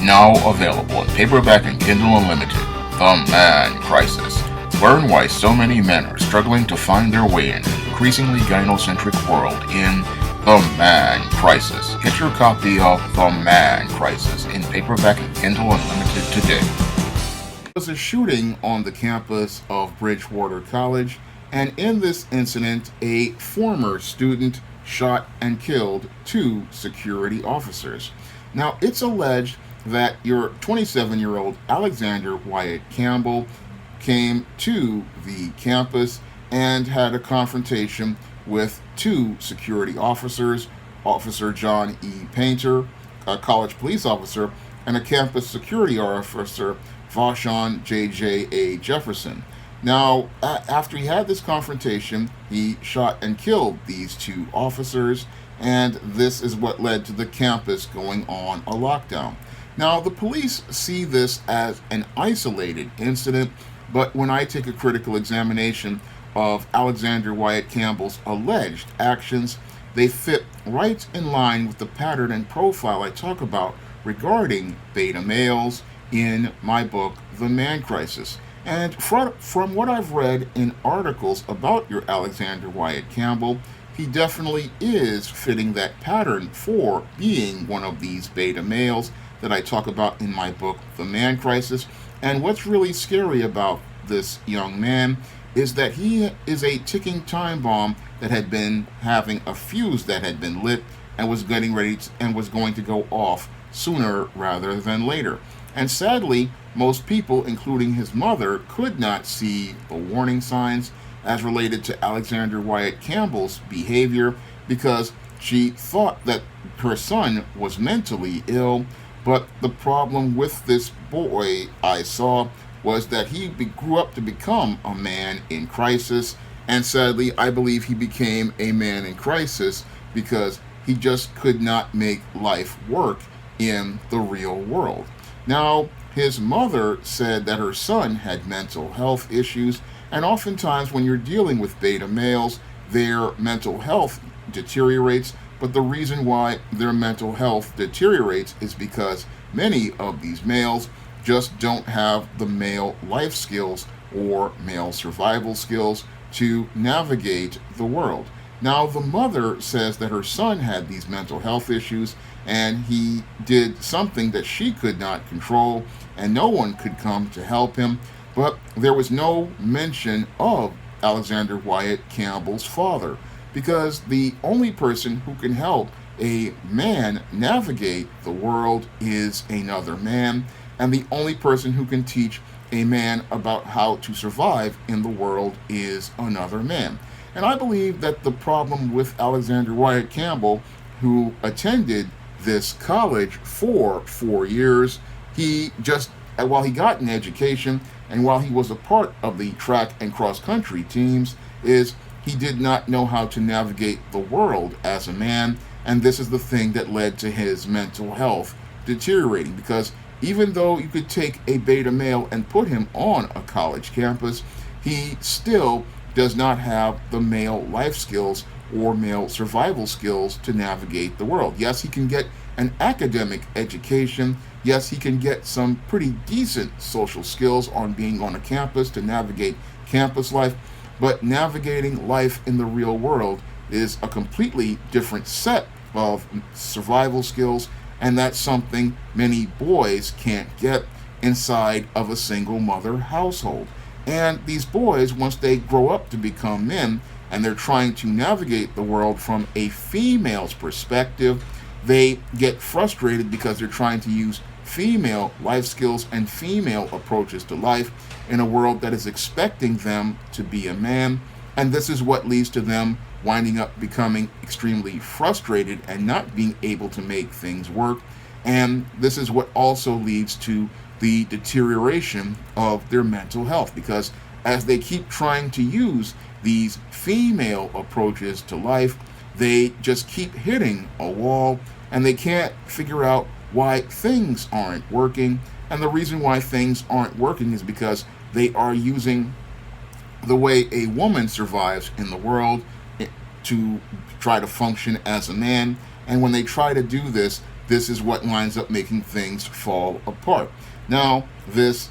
Now available in paperback and Kindle Unlimited, The Man Crisis. Learn why so many men are struggling to find their way in an increasingly gynocentric world in The Man Crisis. Get your copy of The Man Crisis in paperback and Kindle Unlimited today. There was a shooting on the campus of Bridgewater College, and in this incident, a former student shot and killed two security officers. Now, it's alleged that your 27-year-old Alexander Wyatt Campbell came to the campus and had a confrontation with two security officers, Officer John E. Painter, a college police officer, and a campus security officer, Vaughn J.J.A. Jefferson. Now, after he had this confrontation, he shot and killed these two officers, and this is what led to the campus going on a lockdown. Now, the police see this as an isolated incident, but when I take a critical examination of Alexander Wyatt Campbell's alleged actions, they fit right in line with the pattern and profile I talk about regarding beta males in my book, The Man Crisis. And from what I've read in articles about your Alexander Wyatt Campbell, he definitely is fitting that pattern for being one of these beta males that I talk about in my book, The Man Crisis. And what's really scary about this young man is that he is a ticking time bomb that had been having a fuse that had been lit and was getting ready to, and was going to go off sooner rather than later. And sadly, most people, including his mother, could not see the warning signs as related to Alexander Wyatt Campbell's behavior because she thought that her son was mentally ill. But the problem with this boy I saw was that he grew up to become a man in crisis, and sadly, I believe he became a man in crisis because he just could not make life work in the real world. Now, his mother said that her son had mental health issues, and oftentimes when you're dealing with beta males, their mental health deteriorates. But the reason why their mental health deteriorates is because many of these males just don't have the male life skills or male survival skills to navigate the world. Now, the mother says that her son had these mental health issues and he did something that she could not control and no one could come to help him, but there was no mention of Alexander Wyatt Campbell's father, because the only person who can help a man navigate the world is another man, and the only person who can teach a man about how to survive in the world is another man. And I believe that the problem with Alexander Wyatt Campbell, who attended this college for 4 years, while he got an education and while he was a part of the track and cross country teams, is he did not know how to navigate the world as a man, and this is the thing that led to his mental health deteriorating, because even though you could take a beta male and put him on a college campus, he still does not have the male life skills or male survival skills to navigate the world. Yes, he can get an academic education. Yes, he can get some pretty decent social skills on being on a campus to navigate campus life, but navigating life in the real world is a completely different set of survival skills, and that's something many boys can't get inside of a single mother household. And these boys, once they grow up to become men and they're trying to navigate the world from a female's perspective, they get frustrated because they're trying to use female life skills and female approaches to life in a world that is expecting them to be a man. And this is what leads to them winding up becoming extremely frustrated and not being able to make things work. And this is what also leads to the deterioration of their mental health, because as they keep trying to use these female approaches to life, they just keep hitting a wall and they can't figure out why things aren't working. And the reason why things aren't working is because they are using the way a woman survives in the world to try to function as a man. And when they try to do this, this is what winds up making things fall apart. Now, this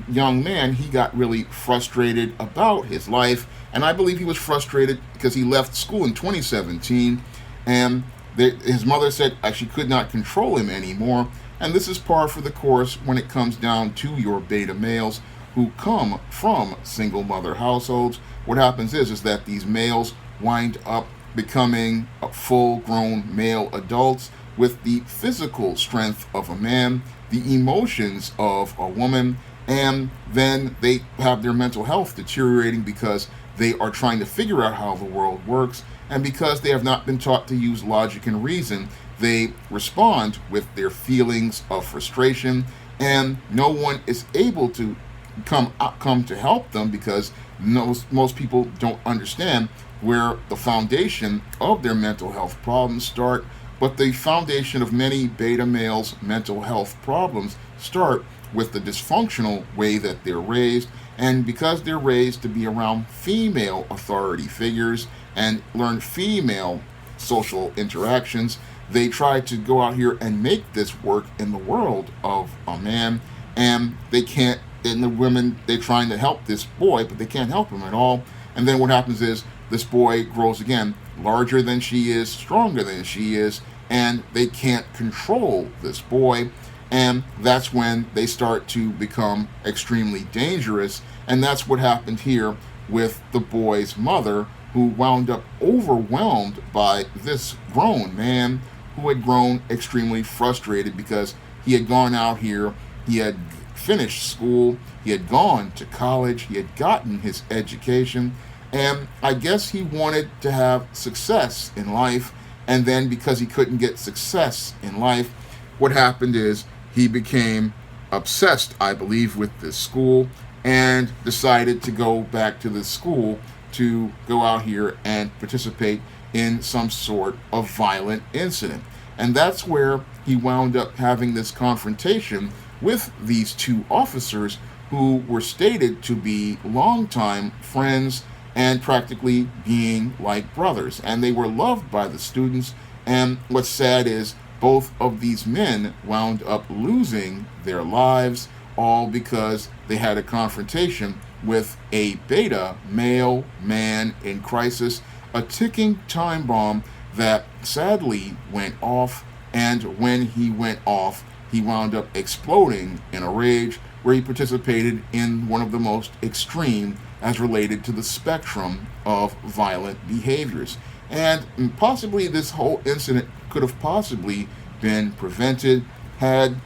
young man, he got really frustrated about his life, and I believe he was frustrated because he left school in 2017, and his mother said she could not control him anymore. And this is par for the course when it comes down to your beta males who come from single mother households. What happens is that these males wind up becoming full grown male adults with the physical strength of a man, the emotions of a woman, and then they have their mental health deteriorating because they are trying to figure out how the world works, and because they have not been taught to use logic and reason, they respond with their feelings of frustration, and no one is able to come to help them because most people don't understand where the foundation of their mental health problems start. But the foundation of many beta males' mental health problems start with the dysfunctional way that they're raised, and because they're raised to be around female authority figures and learn female social interactions, they try to go out here and make this work in the world of a man, and they can't. And the women, they're trying to help this boy, but they can't help him at all. And then what happens is this boy grows again, larger than she is, stronger than she is, and they can't control this boy. And that's when they start to become extremely dangerous. And that's what happened here with the boy's mother, who wound up overwhelmed by this grown man who had grown extremely frustrated because he had gone out here, he had finished school, he had gone to college, he had gotten his education, and I guess he wanted to have success in life. And then because he couldn't get success in life, what happened is he became obsessed, I believe, with this school and decided to go back to this school to go out here and participate in some sort of violent incident. And that's where he wound up having this confrontation with these two officers who were stated to be longtime friends and practically being like brothers. And they were loved by the students. And what's sad is both of these men wound up losing their lives, all because they had a confrontation with a beta male man in crisis, a ticking time bomb that sadly went off. And when he went off, he wound up exploding in a rage, where he participated in one of the most extreme as related to the spectrum of violent behaviors. And possibly this whole incident could have possibly been prevented had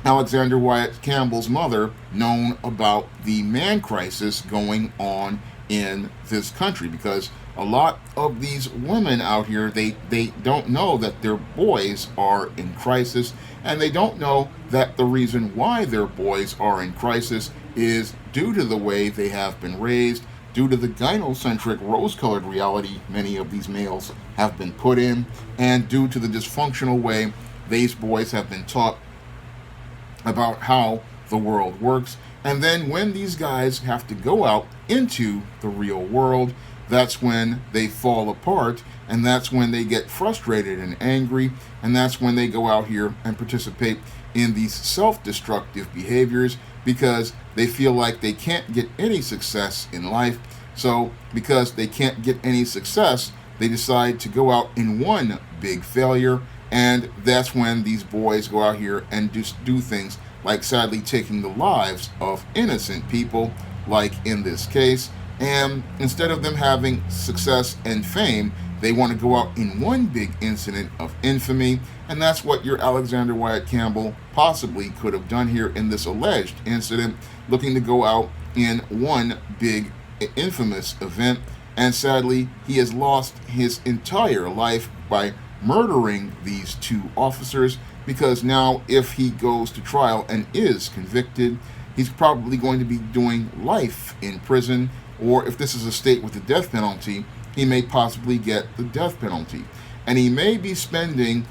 Alexander Wyatt Campbell's mother known about the man crisis going on in this country, because a lot of these women out here, they don't know that their boys are in crisis, and they don't know that the reason why their boys are in crisis is due to the way they have been raised, due to the gynocentric rose-colored reality many of these males have been put in, and due to the dysfunctional way these boys have been taught about how the world works. And then when these guys have to go out into the real world, that's when they fall apart, and that's when they get frustrated and angry, and that's when they go out here and participate in these self-destructive behaviors because they feel like they can't get any success in life. So because they can't get any success, they decide to go out in one big failure, and that's when these boys go out here and just do things like sadly taking the lives of innocent people, like in this case. And instead of them having success and fame, they want to go out in one big incident of infamy. And that's what your Alexander Wyatt Campbell possibly could have done here in this alleged incident, looking to go out in one big infamous event. And sadly, he has lost his entire life by murdering these two officers, because now if he goes to trial and is convicted, he's probably going to be doing life in prison, or if this is a state with the death penalty, he may possibly get the death penalty. And he may be spending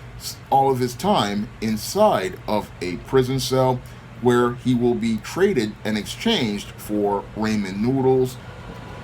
all of his time inside of a prison cell where he will be traded and exchanged for ramen noodles,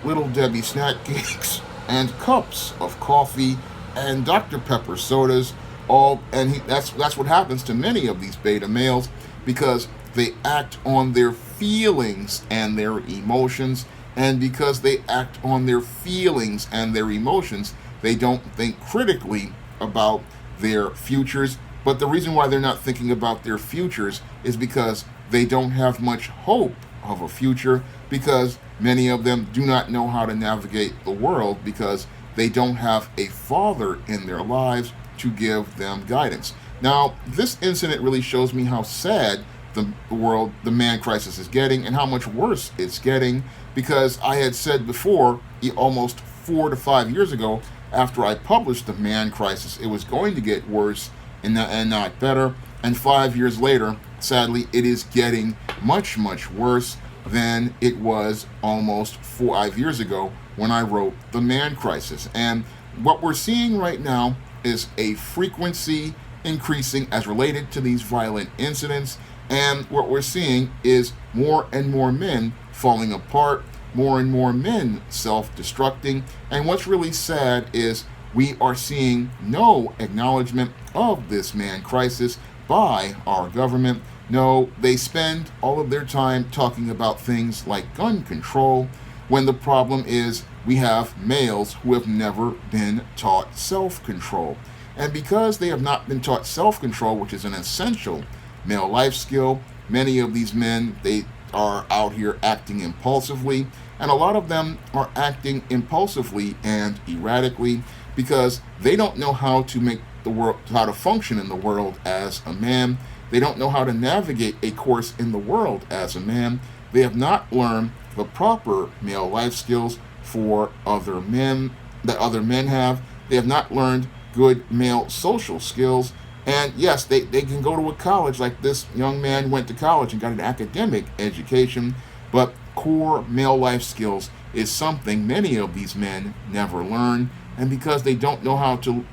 Little Debbie snack cakes, and cups of coffee and Dr. Pepper sodas, That's what happens to many of these beta males, because they act on their feelings and their emotions, and because they act on their feelings and their emotions, they don't think critically about their futures. But the reason why they're not thinking about their futures is because they don't have much hope of a future, because many of them do not know how to navigate the world, because they don't have a father in their lives to give them guidance. Now, this incident really shows me how sad the man crisis is getting, and how much worse it's getting, because I had said before, almost 4 to 5 years ago, after I published the man crisis, it was going to get worse and not better. And 5 years later, sadly, it is getting much, much worse than it was almost 5 years ago when I wrote the man crisis. And what we're seeing right now is a frequency increasing as related to these violent incidents. And what we're seeing is more and more men falling apart, more and more men self-destructing. And what's really sad is we are seeing no acknowledgement of this man crisis by our government. No, they spend all of their time talking about things like gun control, when the problem is we have males who have never been taught self-control. And because they have not been taught self-control, which is an essential male life skill, many of these men, they are out here acting impulsively, and a lot of them are acting impulsively and erratically because they don't know how to make the world, how to function in the world as a man. They don't know how to navigate a course in the world as a man. They have not learned the proper male life skills for other men that other men have. They have not learned good male social skills. And yes, they can go to a college, like this young man went to college and got an academic education, but core male life skills is something many of these men never learn. And because they don't know how to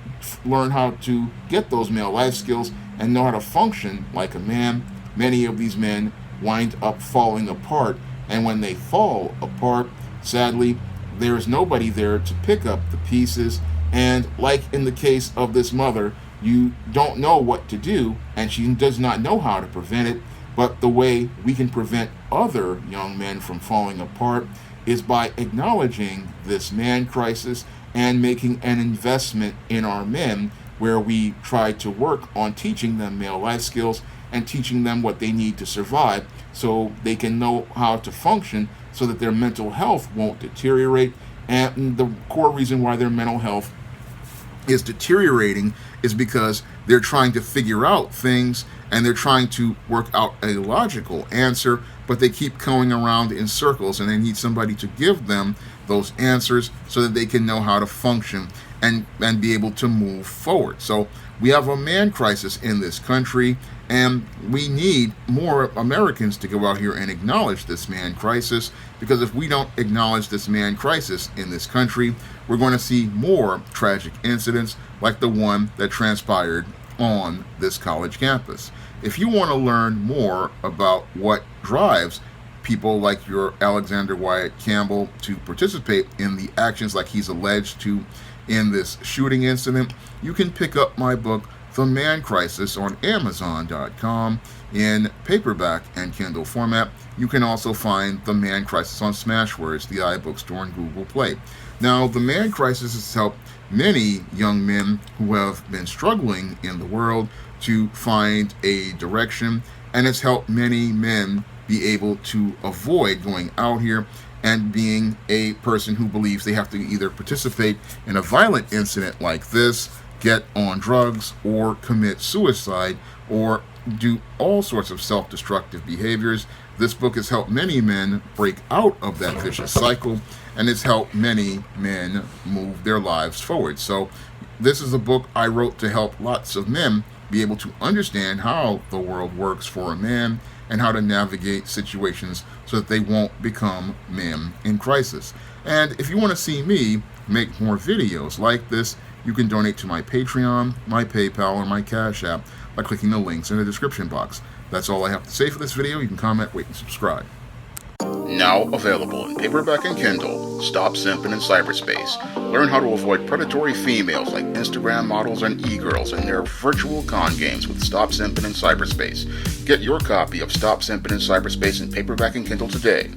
learn how to get those male life skills and know how to function like a man, many of these men wind up falling apart. And when they fall apart, sadly, there's nobody there to pick up the pieces. And like in the case of this mother, you don't know what to do, and she does not know how to prevent it. But the way we can prevent other young men from falling apart is by acknowledging this man crisis and making an investment in our men, where we try to work on teaching them male life skills and teaching them what they need to survive, so they can know how to function, so that their mental health won't deteriorate. And the core reason why their mental health is deteriorating is because they're trying to figure out things and they're trying to work out a logical answer, but they keep going around in circles, and they need somebody to give them those answers so that they can know how to function and be able to move forward. So we have a man crisis in this country, and we need more Americans to go out here and acknowledge this man crisis, because if we don't acknowledge this man crisis in this country, we're going to see more tragic incidents like the one that transpired on this college campus. If you want to learn more about what drives people like your Alexander Wyatt Campbell to participate in the actions like he's alleged to in this shooting incident, you can pick up my book, The Man Crisis, on Amazon.com in paperback and Kindle format. You can also find The Man Crisis on Smashwords, the iBook store, and Google Play. Now, The Man Crisis has helped many young men who have been struggling in the world to find a direction, and it's helped many men be able to avoid going out here and being a person who believes they have to either participate in a violent incident like this, get on drugs, or commit suicide, or do all sorts of self-destructive behaviors. This book has helped many men break out of that vicious cycle, and it's helped many men move their lives forward. So this is a book I wrote to help lots of men be able to understand how the world works for a man and how to navigate situations so that they won't become men in crisis. And if you want to see me make more videos like this, you can donate to my Patreon, my PayPal, or my Cash App by clicking the links in the description box. That's all I have to say for this video. You can comment, rate, and subscribe. Now available in paperback and Kindle, Stop Simping in Cyberspace. Learn how to avoid predatory females like Instagram models and e-girls in their virtual con games with Stop Simping in Cyberspace. Get your copy of Stop Simping in Cyberspace in paperback and Kindle today.